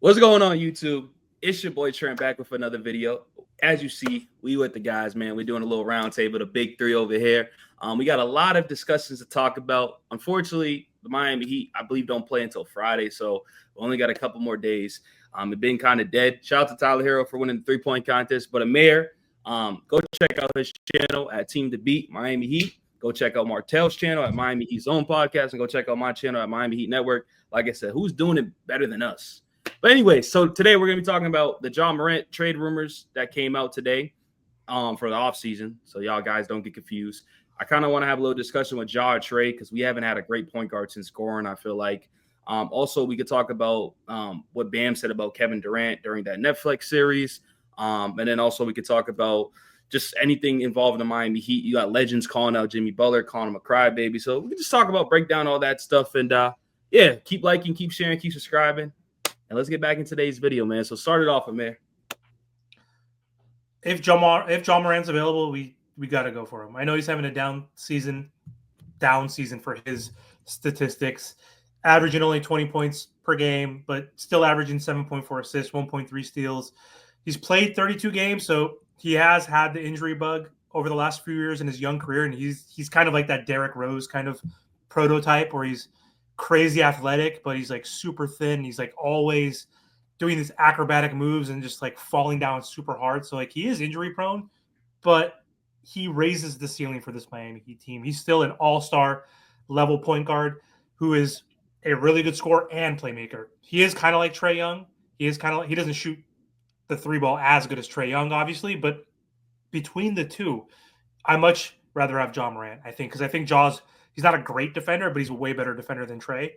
What's going on, YouTube? It's your boy Trent back with another video. As you see, we with the guys, man. We're doing a little round table, the big three over here. We got a lot of discussions to talk about. Unfortunately, the Miami Heat, I believe, don't play until Friday, so we only got a couple more days. It's been kind of dead. Shout out to Tyler Hero for winning the three-point contest. But Amir, go check out his channel at Team to Beat Miami Heat. Go check out Martell's channel at Miami Heat's own podcast, and go check out my channel at Miami Heat Network. Like I said, who's doing it better than us? But anyway, so today we're going to be talking about the Ja Morant trade rumors that came out today for the offseason. So y'all guys don't get confused. I kind of want to have a little discussion with Ja or Trae because we haven't had a great point guard since scoring, I feel like. Also, we could talk about what Bam said about Kevin Durant during that Netflix series. And then also we could talk about just anything involved in the Miami Heat. You got legends calling out Jimmy Butler, calling him a crybaby. So we can just talk about, break down all that stuff. And yeah, keep liking, keep sharing, keep subscribing. And let's get back in today's video, man. So start it off, Amir. If Ja Morant's available, we got to go for him. I know he's having a down season for his statistics, averaging only 20 points per game, but still averaging 7.4 assists, 1.3 steals. He's played 32 games, so he has had the injury bug over the last few years in his young career, and he's kind of like that Derrick Rose kind of prototype where he's crazy athletic, but he's like super thin. He's like always doing these acrobatic moves and just like falling down super hard. So like he is injury prone, but he raises the ceiling for this Miami Heat team. He's still an all-star level point guard who is a really good scorer and playmaker. He is kind of like Trae Young. He doesn't shoot the three ball as good as Trae Young, obviously, but between the two, I much rather have Ja Morant, I think, because I think he's not a great defender, but he's a way better defender than Trae,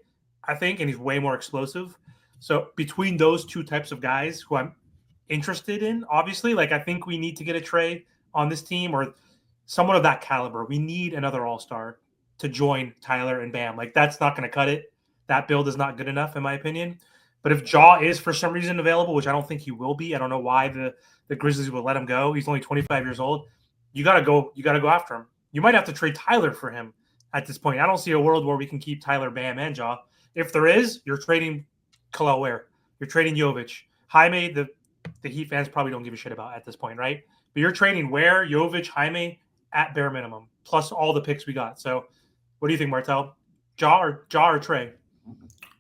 I think, and he's way more explosive. So between those two types of guys who I'm interested in, obviously, like I think we need to get a Trae on this team or someone of that caliber. We need another all-star to join Tyler and Bam. Like that's not going to cut it. That build is not good enough, in my opinion. But if Ja is for some reason available, which I don't think he will be, I don't know why the Grizzlies will let him go. He's only 25 years old. You gotta go after him. You might have to trade Tyler for him at this point. I don't see a world where we can keep Tyler, Bam, and Ja. If there is, you're trading Kel'el Ware. You're trading Jovic. Jaime, the Heat fans probably don't give a shit about at this point, right? But you're trading Ware, Jovic, Jaime at bare minimum, plus all the picks we got. So what do you think, Martell? Ja or Trae?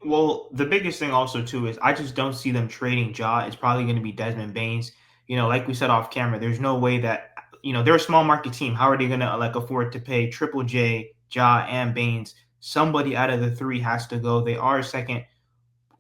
Well, the biggest thing also, too, is I just don't see them trading Ja. It's probably going to be Desmond Baines. Like we said off camera, there's no way that, they're a small market team. How are they going to afford to pay Triple J, Ja, and Baines? Somebody out of the three has to go. They are second,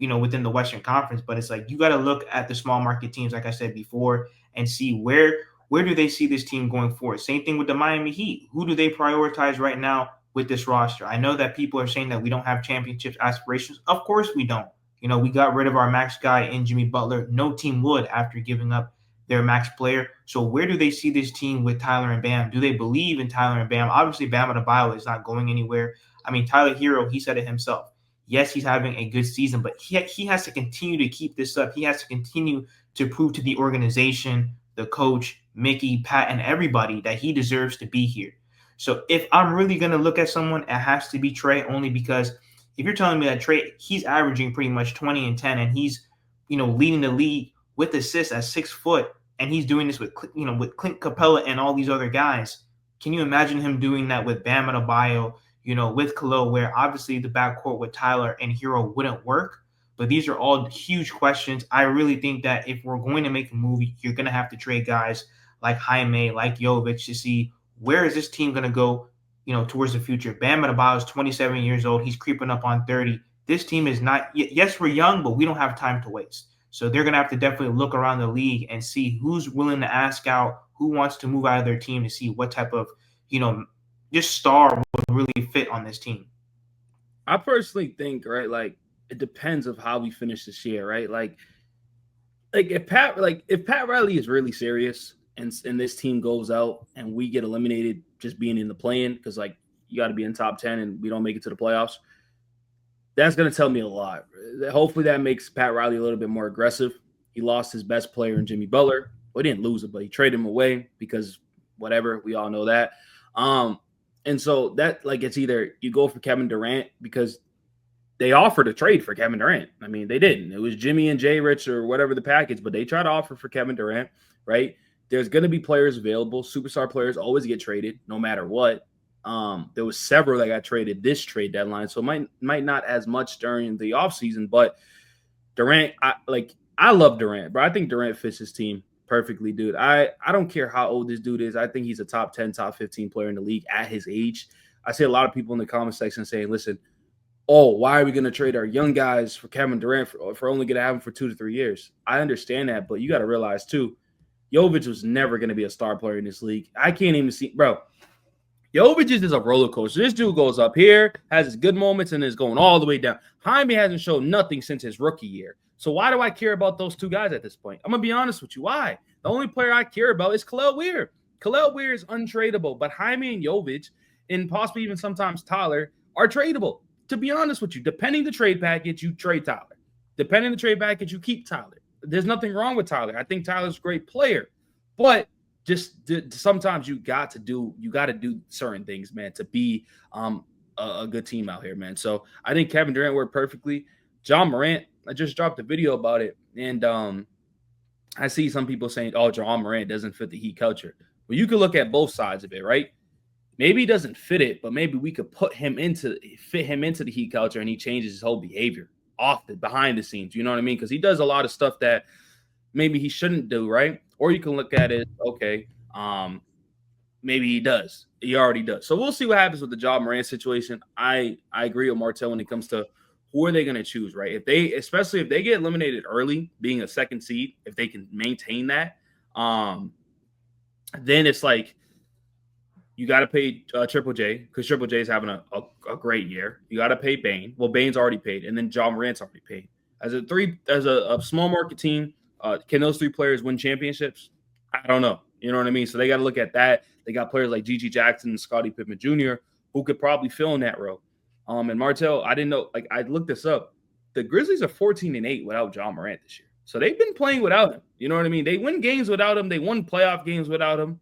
within the Western Conference, but it's like you got to look at the small market teams, like I said before, and see where do they see this team going forward. Same thing with the Miami Heat. Who do they prioritize right now with this roster? I know that people are saying that we don't have championship aspirations. Of course we don't. We got rid of our max guy in Jimmy Butler. No team would after giving up their max player. So where do they see this team with Tyler and Bam? Do they believe in Tyler and Bam? Obviously, Bam Adebayo is not going anywhere. I mean, Tyler Hero, he said it himself. Yes, he's having a good season, but he has to continue to keep this up. He has to continue to prove to the organization, the coach, Mickey, Pat, and everybody that he deserves to be here. So if I'm really going to look at someone, it has to be Trae, only because if you're telling me that Trae, he's averaging pretty much 20 and 10, and he's, leading the league with assists at 6 foot, and he's doing this with Clint Capella and all these other guys. Can you imagine him doing that with Bam Adebayo, with Kel'el, where obviously the backcourt with Tyler and Hero wouldn't work? But these are all huge questions. I really think that if we're going to make a movie, you're going to have to trade guys like Jaime, like Jovic to see where is this team going to go, towards the future. Bam Adebayo is 27 years old. He's creeping up on 30. This team is not – yes, we're young, but we don't have time to waste. So they're going to have to definitely look around the league and see who's willing to ask out, who wants to move out of their team to see what type of, just star would really fit on this team. I personally think, right, like it depends of how we finish this year, right? Like if Pat Riley is really serious and this team goes out and we get eliminated just being in the play-in because like you got to be in top 10 and we don't make it to the playoffs, that's going to tell me a lot. Hopefully that makes Pat Riley a little bit more aggressive. He lost his best player in Jimmy Butler. Well, he didn't lose it, but he traded him away because whatever, we all know that. And so that, like, it's either you go for Kevin Durant because they offered a trade for Kevin Durant. I mean, they didn't. It was Jimmy and Jay Rich or whatever the package, but they tried to offer for Kevin Durant, right? There's going to be players available. Superstar players always get traded no matter what. There was several that got traded this trade deadline, so it might not as much during the offseason, but Durant, I love Durant, bro. I think Durant fits his team perfectly, dude. I don't care how old this dude is. I think he's a top 10, top 15 player in the league at his age. I see a lot of people in the comment section saying, listen, why are we going to trade our young guys for Kevin Durant for only going to have him for 2 to 3 years? I understand that, but you got to realize, too, Jovic was never going to be a star player in this league. I can't even see – bro, Jovic is a roller coaster. This dude goes up here, has his good moments, and is going all the way down. Jaime hasn't shown nothing since his rookie year. So why do I care about those two guys at this point? I'm going to be honest with you. Why? The only player I care about is Kel'el Weir. Kel'el Weir is untradeable, but Jaime and Jovic, and possibly even sometimes Tyler, are tradable. To be honest with you, depending the trade package, you trade Tyler. Depending the trade package, you keep Tyler. There's nothing wrong with Tyler. I think Tyler's a great player, but just sometimes you got to do certain things, man, to be a good team out here, man. So I think Kevin Durant worked perfectly. John Morant, I just dropped a video about it, and I see some people saying, "Oh, John Morant doesn't fit the Heat culture." Well, you could look at both sides of it, right? Maybe he doesn't fit it, but maybe we could fit him into the Heat culture, and he changes his whole behavior behind the scenes. You know what I mean? Because he does a lot of stuff that maybe he shouldn't do, right? Or you can look at it, okay, maybe he does. He already does. So we'll see what happens with the Ja Morant situation. I agree with Martel when it comes to who are they going to choose, right? Especially if they get eliminated early, being a second seed, if they can maintain that, then it's like you got to pay Triple J because Triple J is having a great year. You got to pay Bane. Well, Bane's already paid, and then Ja Morant's already paid. As a small market team, can those three players win championships? I don't know. You know what I mean? So they got to look at that. They got players like Gigi Jackson and Scottie Pippen Jr. who could probably fill in that role. And Martel, I didn't know. Like I looked this up. The Grizzlies are 14-8 without Ja Morant this year. So they've been playing without him. You know what I mean? They win games without him. They won playoff games without him.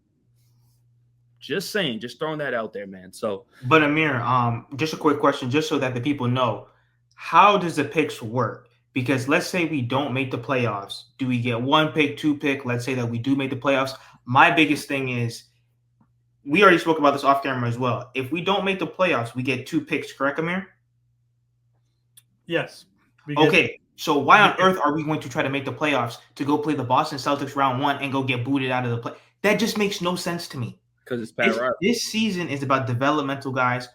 Just saying, just throwing that out there, man. So, but Amir, just a quick question, just so that the people know, how does the picks work? Because let's say we don't make the playoffs. Do we get 1 pick, 2 pick? Let's say that we do make the playoffs. My biggest thing is, we already spoke about this off camera as well. If we don't make the playoffs, we get 2 picks, correct, Amir? Yes. Okay, so why on earth are we going to try to make the playoffs to go play the Boston Celtics round 1 and go get booted out of the play? That just makes no sense to me. Because it's Pat Riley. This season is about developmental guys.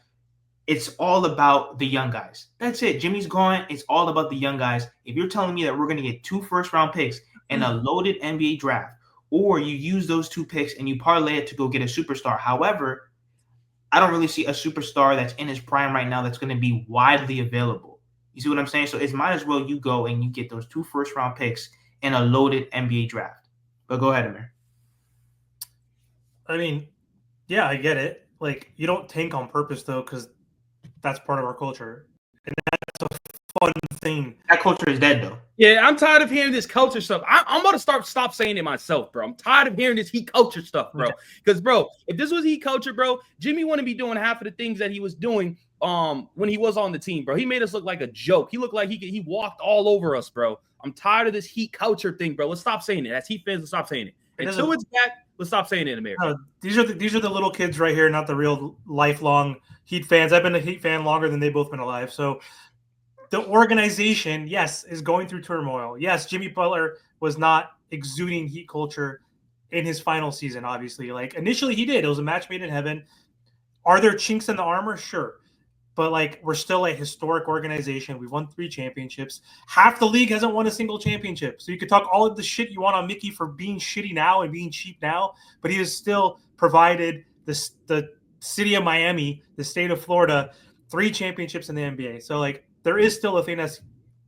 It's all about the young guys. That's it. Jimmy's gone. It's all about the young guys. If you're telling me that we're going to get 2 first-round picks and a loaded NBA draft, or you use those 2 picks and you parlay it to go get a superstar. However, I don't really see a superstar that's in his prime right now that's going to be widely available. You see what I'm saying? So it might as well you go and you get those 2 first-round picks and a loaded NBA draft. But go ahead, Amir. I mean, yeah, I get it. Like, you don't tank on purpose, though, because that's part of our culture. And that's a fun thing. That culture is dead, though. Yeah, I'm tired of hearing this culture stuff. I'm about to stop saying it myself, bro. I'm tired of hearing this Heat culture stuff, bro. Because, bro, if this was Heat culture, bro, Jimmy wouldn't be doing half of the things that he was doing when he was on the team, bro. He made us look like a joke. He looked like he walked all over us, bro. I'm tired of this Heat culture thing, bro. Let's stop saying it. As Heat fans, let's stop saying it. Until it's back, let's stop saying it, Amir. These are the little kids right here, not the real lifelong Heat fans. I've been a Heat fan longer than they've both been alive. So the organization, yes, is going through turmoil. Yes, Jimmy Butler was not exuding Heat culture in his final season, obviously. Like, initially he did. It was a match made in heaven. Are there chinks in the armor? Sure. But, like, we're still a historic organization. We've won 3 championships. Half the league hasn't won a single championship. So you could talk all of the shit you want on Mickey for being shitty now and being cheap now, but he has still provided the city of Miami, the state of Florida, 3 championships in the NBA. So, like, there is still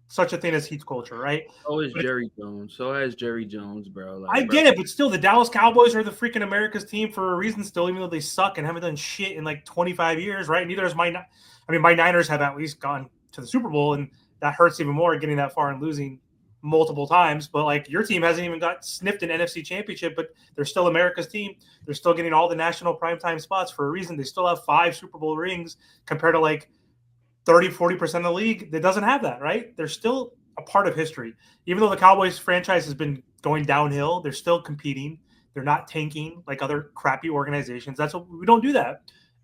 such a thing as Heat culture, right? So is Jerry Jones. So has Jerry Jones, bro. Like, I get it, but still, the Dallas Cowboys are the freaking America's team for a reason still, even though they suck and haven't done shit in like 25 years, right? Neither is my Niners have at least gone to the Super Bowl, and that hurts even more getting that far and losing multiple times. But like, your team hasn't even got sniffed an NFC championship, but they're still America's team. They're still getting all the national primetime spots for a reason. They still have 5 Super Bowl rings compared to like 30-40% of the league that doesn't have that, right? They're still a part of history. Even though the Cowboys franchise has been going downhill, they're still competing. They're not tanking like other crappy organizations. That's what we don't do that.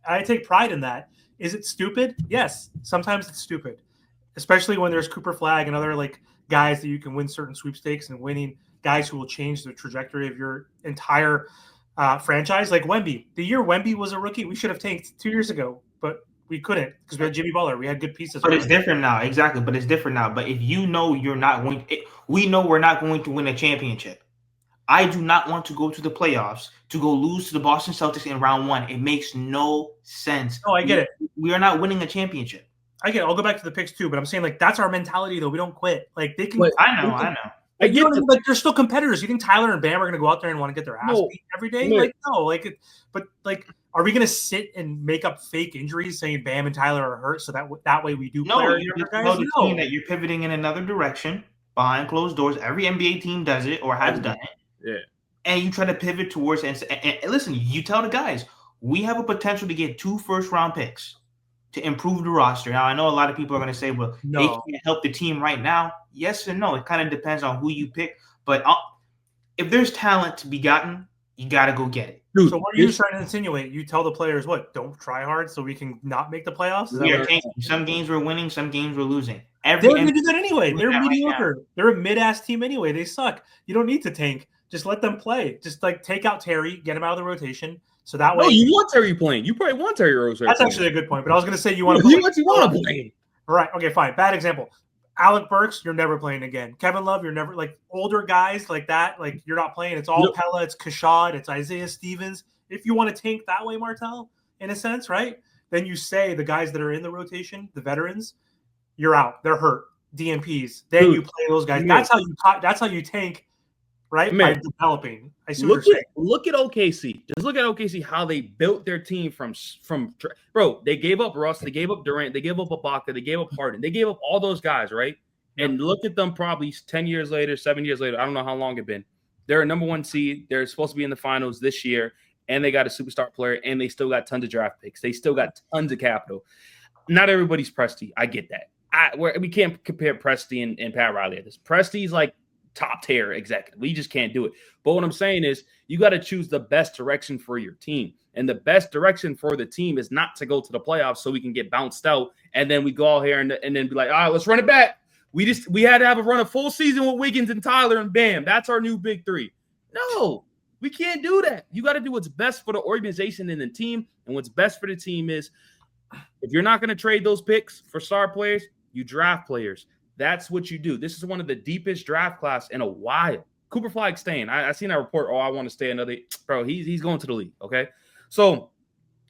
I take pride in that. Is it stupid? Yes. Sometimes it's stupid, especially when there's Cooper Flag and other like guys that you can win certain sweepstakes and winning guys who will change the trajectory of your entire franchise. Like Wemby. The year Wemby was a rookie, we should have tanked 2 years ago, but we couldn't because we had Jimmy Butler. We had good pieces. But it's different now. Exactly. But it's different now. But if you know you're not going we know we're not going to win a championship. I do not want to go to the playoffs to go lose to the Boston Celtics in round 1. It makes no sense. No, I get it. We are not winning a championship. I get it. I'll go back to the picks too, but I'm saying like that's our mentality though. We don't quit. Like they can. But I know. Like, you know, like they're still competitors. You think Tyler and Bam are going to go out there and want to get their ass beat every day? No. Like no. Like, but like, are we going to sit and make up fake injuries saying Bam and Tyler are hurt so that way we do play our younger guys? No, the team that you're pivoting in another direction behind closed doors. Every NBA team does it or has done it. Yeah. And you try to pivot towards and listen, you tell the guys, we have a potential to get 2 first-round picks to improve the roster. Now, I know a lot of people are going to say, well, they can't help the team right now. Yes and no. It kind of depends on who you pick. But if there's talent to be gotten, you got to go get it. Dude, so what are you trying to insinuate? You tell the players what? Don't try hard so we can not make the playoffs? We are tanking. Some games we're winning, some games we're losing. They're going to do that anyway. They're mediocre. Right, they're a mid-ass team anyway. They suck. You don't need to tank. Just let them play. Just like take out Terry, get him out of the rotation. So that way, you want Terry playing. You probably want Terry Rose. That's actually a good point. But I was going to say you want to. You want to play. Right. Okay. Fine. Bad example. Alec Burks, you're never playing again. Kevin Love, you're never like older guys like that. Like you're not playing. It's all Pella. It's Kashad. It's Isaiah Stevens. If you want to tank that way, Martel, in a sense, right? Then you say the guys that are in the rotation, the veterans, you're out. They're hurt. DMPs. Then you play those guys. That's how you tank. Right, man. By developing. I see what you're saying. Look at OKC. Just look at OKC. How they built their team from. Bro, they gave up Russ. They gave up Durant. They gave up Ibaka. They gave up Harden. They gave up all those guys, right? And look at them. Probably 10 years later, 7 years later. I don't know how long it's been. They're a number 1 seed. They're supposed to be in the finals this year, and they got a superstar player, and they still got tons of draft picks. They still got tons of capital. Not everybody's Presti. I get that. We can't compare Presti and Pat Riley at this. Presti's like top tier executive. We just can't do it. But what I'm saying is you got to choose the best direction for your team. And the best direction for the team is not to go to the playoffs so we can get bounced out. And then we go out here and then be like, all right, let's run it back. We had to have a run a full season with Wiggins and Tyler and Bam. That's our new big 3. No, we can't do that. You got to do what's best for the organization and the team. And what's best for the team is if you're not going to trade those picks for star players, you draft players. That's what you do. This is one of the deepest draft class in a while. Cooper Flag staying. I seen that report. Oh, I want to stay another. Bro, he's going to the league. Okay. So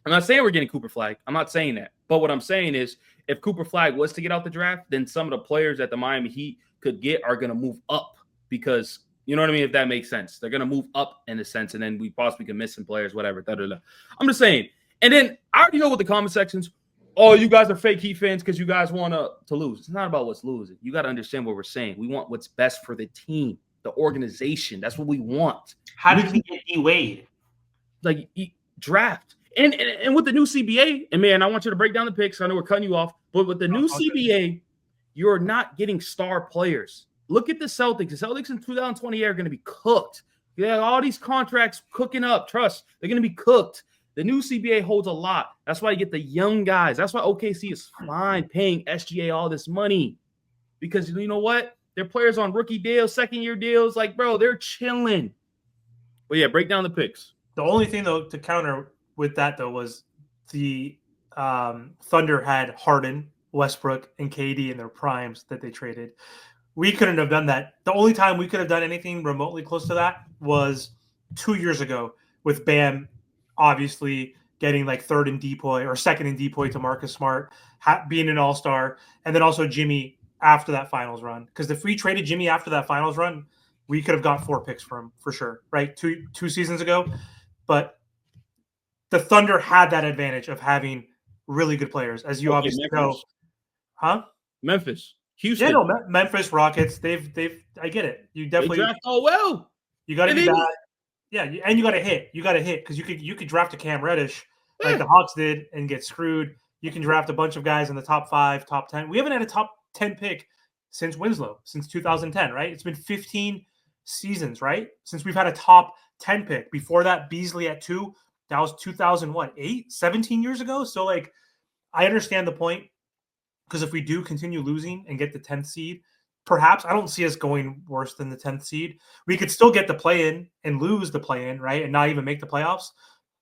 I'm not saying we're getting Cooper Flag. I'm not saying that. But what I'm saying is if Cooper Flag was to get out the draft, then some of the players that the Miami Heat could get are going to move up because, you know what I mean? If that makes sense. They're going to move up in a sense, and then we possibly could miss some players, whatever. I'm just saying. And then I already know what the comment sections. Oh, you guys are fake Heat fans because you guys want to lose. It's not about what's losing. You got to understand what we're saying. We want what's best for the team, the organization. That's what we want. How did we get D-Wade? Like, draft. And with the new CBA, and man, I want you to break down the picks. I know we're cutting you off. But with the new CBA, you're not getting star players. Look at the Celtics. The Celtics in 2020 are going to be cooked. You have all these contracts cooking up. Trust, they're going to be cooked. The new CBA holds a lot. That's why you get the young guys. That's why OKC is fine paying SGA all this money. Because you know what? Their players on rookie deals, second-year deals. Like, bro, they're chilling. But, yeah, break down the picks. The only thing, though, to counter with that, though, was the Thunder had Harden, Westbrook, and KD in their primes that they traded. We couldn't have done that. The only time we could have done anything remotely close to that was 2 years ago with Bam obviously getting like third in depoy or second in depoy to Marcus Smart, being an all-star, and then also Jimmy after that finals run. Because if we traded Jimmy after that finals run, we could have got 4 picks for him for sure, right? Two seasons ago. But the Thunder had that advantage of having really good players, as you obviously know. Huh? Memphis. Houston. Yeah, no, Memphis Rockets. They've. I get it. You definitely draft all well. You got to do that. Yeah, and you got to hit. You got to hit because you could draft a Cam Reddish like the Hawks did and get screwed. You can draft a bunch of guys in the top 5, top 10. We haven't had a top 10 pick since Winslow, since 2010, right? It's been 15 seasons, right? Since we've had a top 10 pick. Before that, Beasley at 2. That was 2008, 17 years ago. So, like, I understand the point, because if we do continue losing and get the 10th seed, perhaps I don't see us going worse than the 10th seed. We could still get the play-in and lose the play-in, right? And not even make the playoffs.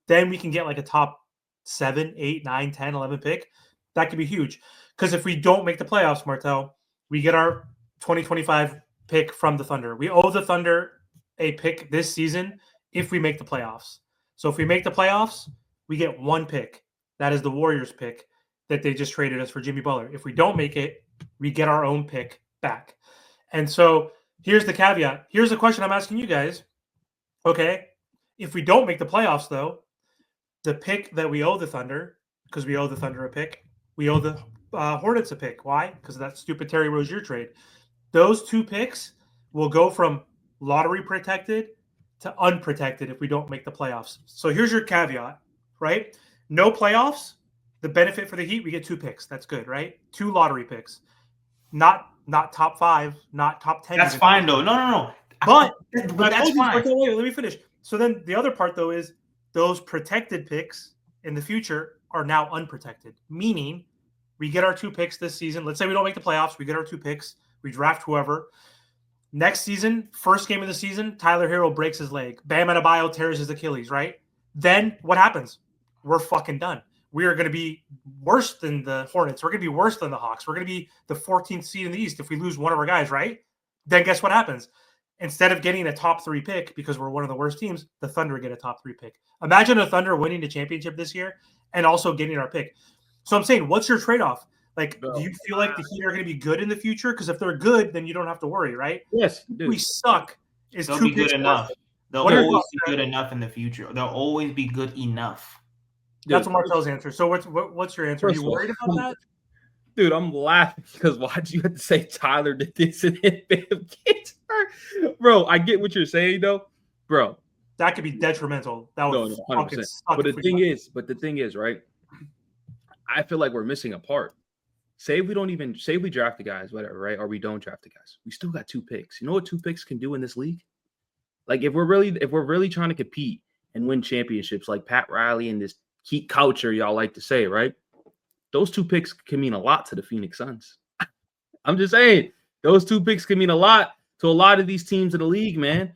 Then we can get like a top 7, 8, 9, 10, 11 pick. That could be huge. Because if we don't make the playoffs, Martel, we get our 2025 pick from the Thunder. We owe the Thunder a pick this season if we make the playoffs. So if we make the playoffs, we get one pick. That is the Warriors pick that they just traded us for Jimmy Butler. If we don't make it, we get our own pick back. And so here's the caveat. Here's the question I'm asking you guys. Okay, if we don't make the playoffs, though, the pick that we owe the Thunder, because we owe the Thunder a pick, we owe the Hornets a pick. Why? Because of that stupid Terry Rozier trade. Those 2 picks will go from lottery protected to unprotected if we don't make the playoffs. So here's your caveat, right? No playoffs. The benefit for the Heat, we get 2 picks. That's good, right? 2 lottery picks. Not top 5, not top 10. That's fine, though. No. But that's fine. Wait, let me finish. So then the other part, though, is those protected picks in the future are now unprotected, meaning we get our 2 picks this season. Let's say we don't make the playoffs. We get our 2 picks. We draft whoever. Next season, first game of the season, Tyler Hero breaks his leg. Bam Adebayo tears his Achilles, right? Then what happens? We're fucking done. We are going to be worse than the Hornets. We're going to be worse than the Hawks. We're going to be the 14th seed in the East if we lose one of our guys, right? Then guess what happens? Instead of getting a top 3 pick because we're one of the worst teams, the Thunder get a top 3 pick. Imagine a Thunder winning the championship this year and also getting our pick. So I'm saying, what's your trade-off? Like, do you feel like the Heat are going to be good in the future? Because if they're good, then you don't have to worry, right? Yes, if we suck. They'll be good enough. They'll always be good enough in the future. They'll always be good enough. Dude, that's what Martel's answer. So what's your answer? Are you worried about that? Dude, I'm laughing because why'd you have to say Tyler did this and then Bam gets hurt? Bro, I get what you're saying, though. Bro. That could be detrimental. That would fucking suck. But the thing is, right? I feel like we're missing a part. Say we draft the guys, whatever, right? Or we don't draft the guys. We still got 2 picks. You know what 2 picks can do in this league? Like if we're really trying to compete and win championships like Pat Riley and this Heat culture, y'all like to say, right? Those 2 picks can mean a lot to the Phoenix Suns. I'm just saying, those 2 picks can mean a lot to a lot of these teams in the league, man.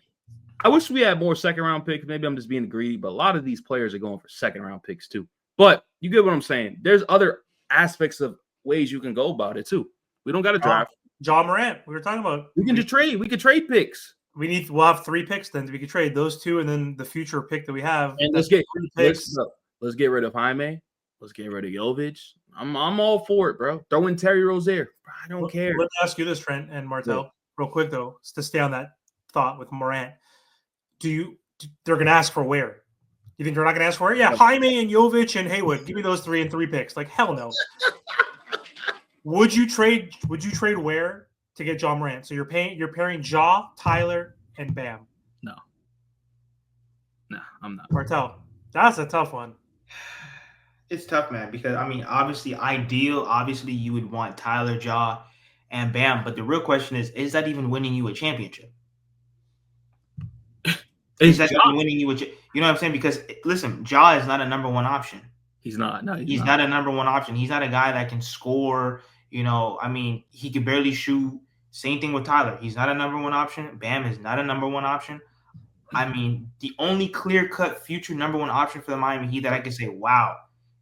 I wish we had more second-round picks. Maybe I'm just being greedy, but a lot of these players are going for second-round picks too. But you get what I'm saying. There's other aspects of ways you can go about it too. We don't got to draft. John Morant, we were talking about. We can just trade. We could trade picks. We'll have 3 picks then. We could trade those 2 and then the future pick that we have. And let's get rid of Jaime. Let's get rid of Jovic. I'm all for it, bro. Throw in Terry Rozier. I don't care. Let me ask you this, Trent and Martel, real quick though, to stay on that thought with Morant. They're going to ask for where? You think they're not going to ask for it? Yeah, Jaime and Jovic and Haywood. Give me those 3 and 3 picks. Like hell no. Would you trade where to get John Morant? So you're pairing Ja, Tyler, and Bam. No, I'm not. Martel, that's a tough one. It's tough, man, because I mean, obviously you would want Tyler, Ja, and Bam, but the real question is that even winning you a championship? Is that even winning you you know what I'm saying? Because listen, Ja is not a number 1 option. He's not. No, he's not a number 1 option. He's not a guy that can score. You know, I mean, he can barely shoot. Same thing with Tyler. He's not a number 1 option. Bam is not a number 1 option. I mean, the only clear-cut future number 1 option for the Miami Heat that I can say, wow,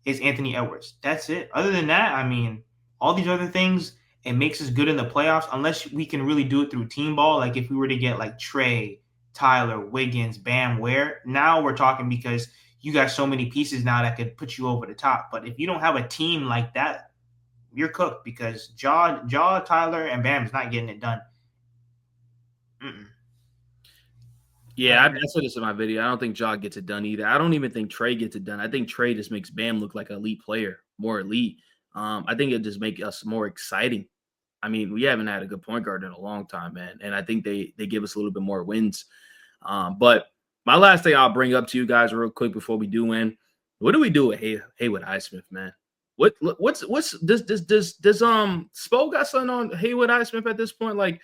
is Anthony Edwards. That's it. Other than that, I mean, all these other things, it makes us good in the playoffs unless we can really do it through team ball. Like if we were to get like Trae, Tyler, Wiggins, Bam, Ware. Now we're talking because you got so many pieces now that could put you over the top. But if you don't have a team like that, you're cooked because Ja, Tyler, and Bam is not getting it done. Yeah, I said this in my video. I don't think Ja gets it done either. I don't even think Trae gets it done. I think Trae just makes Bam look like an elite player, more elite. I think it just makes us more exciting. I mean, we haven't had a good point guard in a long time, man. And I think they give us a little bit more wins. But my last thing I'll bring up to you guys real quick before we do win, what do we do with Haywood Highsmith, man? What's does Spo got something on Haywood Highsmith at this point? Like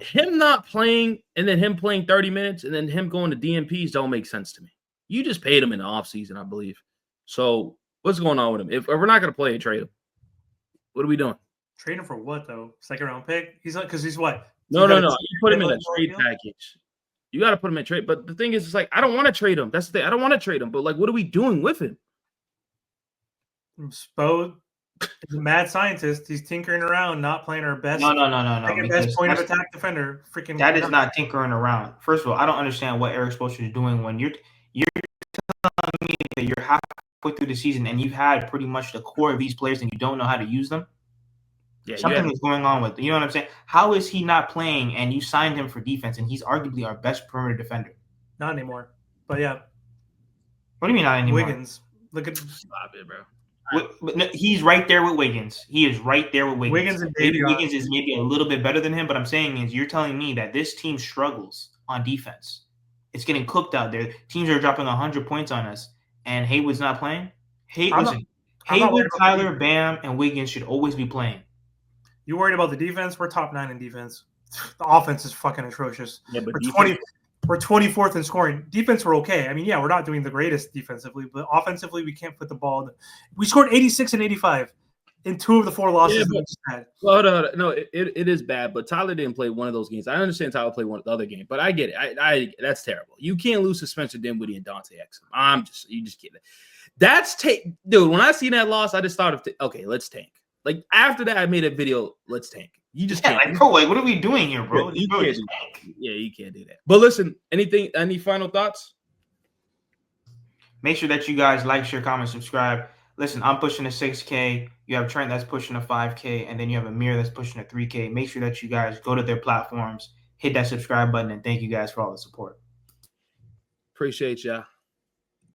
him not playing and then him playing 30 minutes and then him going to DMPs don't make sense to me. You just paid him in the offseason, I believe. So what's going on with him? If we're not going to play a trade him, what are we doing? Trade him for what though? Second round pick? He's like, because he's what? No. You put him in a trade package. You got to put him in trade. But the thing is, it's like I don't want to trade him. That's the thing. I don't want to trade him. But like, what are we doing with him? Spo is a mad scientist. He's tinkering around, not playing our best. No. Best point of attack defender. Freaking. That is not tinkering around. First of all, I don't understand what Eric Spoelstra is doing when you're telling me that you're halfway through the season and you've had pretty much the core of these players and you don't know how to use them. Yeah, something is going on with, you know what I'm saying? How is he not playing and you signed him for defense and he's arguably our best perimeter defender? Not anymore. But yeah. What do you mean not anymore? Wiggins. Look at stop it, bro. No, he's right there with Wiggins. He is right there with Wiggins. Wiggins and maybe Wiggins is maybe a little bit better than him, but I'm saying is you're telling me that this team struggles on defense. It's getting cooked out there. Teams are dropping 100 points on us, and Haywood's not playing. Haywood, Tyler, Bam, and Wiggins should always be playing. You worried about the defense? We're top 9 in defense. The offense is fucking atrocious. Yeah, but we're 24th in scoring. Defense, we're okay. I mean, yeah, we're not doing the greatest defensively, but offensively, we can't put the ball. We scored 86 and 85 in 2 of the 4 losses that we just had. Well, no, it is bad, but Tyler didn't play one of those games. I understand Tyler played one of the other game, but I get it. I that's terrible. You can't lose to Spencer Dinwiddie and Dante Exum. You just can't. That's dude. When I seen that loss, I just thought of okay, let's tank. Like after that, I made a video. Let's tank. You just can't. Like, bro, like, what are we doing here, bro? You can't do that. Yeah, you can't do that. But listen, any final thoughts? Make sure that you guys like, share, comment, subscribe. Listen, I'm pushing a 6K. You have Trent that's pushing a 5K, and then you have Amir that's pushing a 3K. Make sure that you guys go to their platforms, hit that subscribe button, and thank you guys for all the support. Appreciate y'all.